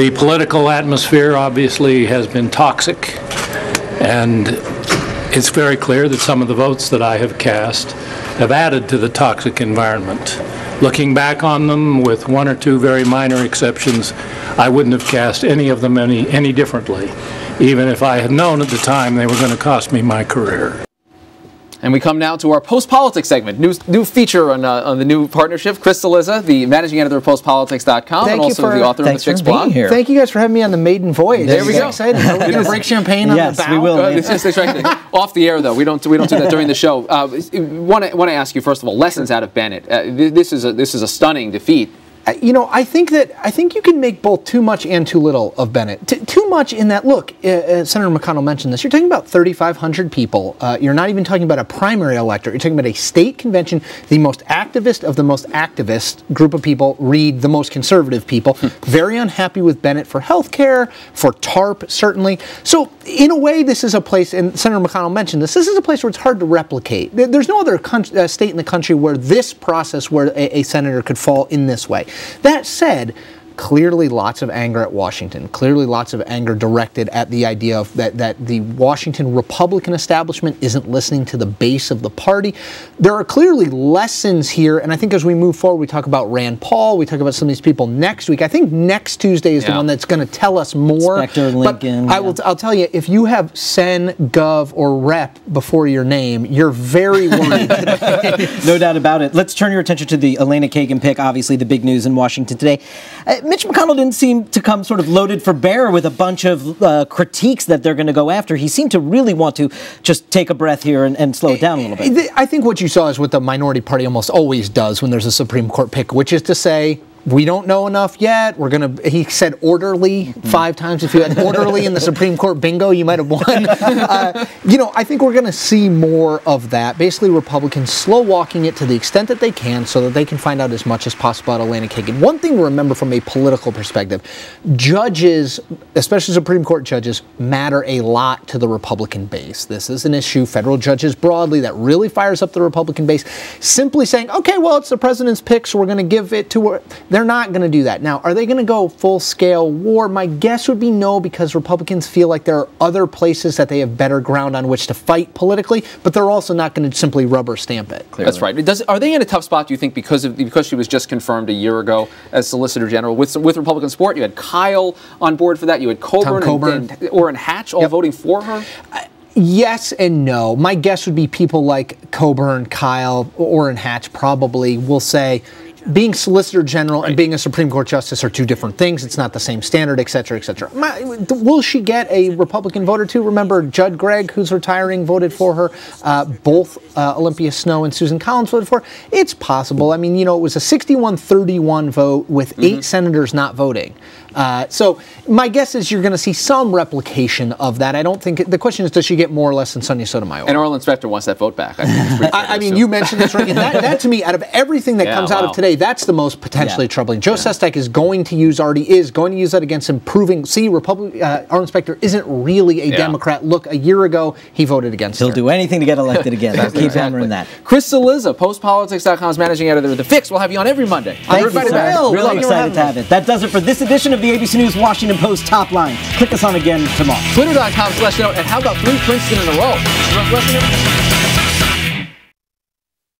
The political atmosphere obviously has been toxic, and it's very clear that some of the votes that I have cast have added to the toxic environment. Looking back on them, with one or two very minor exceptions, I wouldn't have cast any of them any differently, even if I had known at the time they were going to cost me my career. And we come now to our Post-Politics segment, new feature on the new partnership. Chris Cillizza, the managing editor of postpolitics.com, and also the author of the Fix blog. Thank you guys for having me on the maiden voyage. There we go. Excited. Are we going to break champagne on the bow? Yes, we will. Off the air, though. We don't do that during the show. Want to ask you, first of all, lessons out of Bennett. This is a stunning defeat. You know, I think you can make both too much and too little of Bennett. Too much in that, look, Senator McConnell mentioned this, you're talking about 3,500 people. You're not even talking about a primary electorate. You're talking about a state convention, the most activist of the most activist group of people, read the most conservative people. Very unhappy with Bennett for health care, for TARP, certainly. So, in a way, this is a place, and Senator McConnell mentioned this is a place where it's hard to replicate. There's no other state in the country where this process, where a senator could fall in this way. That said, clearly lots of anger at Washington, clearly lots of anger directed at the idea of that the Washington Republican establishment isn't listening to the base of the party. There are clearly lessons here, and I think as we move forward, we talk about Rand Paul, we talk about some of these people next week. I think next Tuesday is the one that's going to tell us more. Specter, Lincoln. But I'll tell you, if you have Sen, Gov, or Rep before your name, you're very worried today. No doubt about it. Let's turn your attention to the Elena Kagan pick, obviously the big news in Washington today. Mitch McConnell didn't seem to come sort of loaded for bear with a bunch of critiques that they're going to go after. He seemed to really want to just take a breath here and slow it down a little bit. I think what you saw is what the minority party almost always does when there's a Supreme Court pick, which is to say, we don't know enough yet. We're going to, he said orderly 5 times. If you had orderly in the Supreme Court bingo, you might have won. You know, I think we're going to see more of that. Basically, Republicans slow walking it to the extent that they can so that they can find out as much as possible about Elena Kagan. One thing to remember from a political perspective, judges, especially Supreme Court judges, matter a lot to the Republican base. This is an issue, federal judges broadly, that really fires up the Republican base. Simply saying, okay, well, it's the president's pick, so we're going to give it to her. They're not going to do that. Now, are they going to go full-scale war? My guess would be no, because Republicans feel like there are other places that they have better ground on which to fight politically, but they're also not going to simply rubber stamp it. Clearly. That's right. Are they in a tough spot, do you think, because she was just confirmed a year ago as Solicitor General with Republican support? You had Kyle on board for that. You had Coburn and Orrin Hatch all voting for her. Yes and no. My guess would be people like Coburn, Kyle, Orrin Hatch probably will say, being Solicitor General and being a Supreme Court Justice are two different things. It's not the same standard, et cetera, et cetera. Will she get a Republican vote or two? Remember, Judd Gregg, who's retiring, voted for her. Both Olympia Snowe and Susan Collins voted for her. It's possible. I mean, you know, it was a 61-31 vote with 8 senators not voting. So my guess is you're going to see some replication of that. I don't think the question is, does she get more or less than Sonia Sotomayor? And Orlin Specter wants that vote back. I mean, you mentioned this, right? And that to me, out of everything that comes out of today, that's the most potentially troubling. Joe Sestak is going to use that against him, proving, see, Orlin Specter isn't really a Democrat. Look, a year ago, he voted against her. He'll do anything to get elected again. Keep hammering that. Chris Cillizza, postpolitics.com's managing editor of The Fix. We'll have you on every Monday. Thank you, sir. Really excited to have it. That does it for this edition of the ABC News Washington Post Top Line. Click us on again tomorrow. Twitter.com/note. And how about 3 Princeton in a row?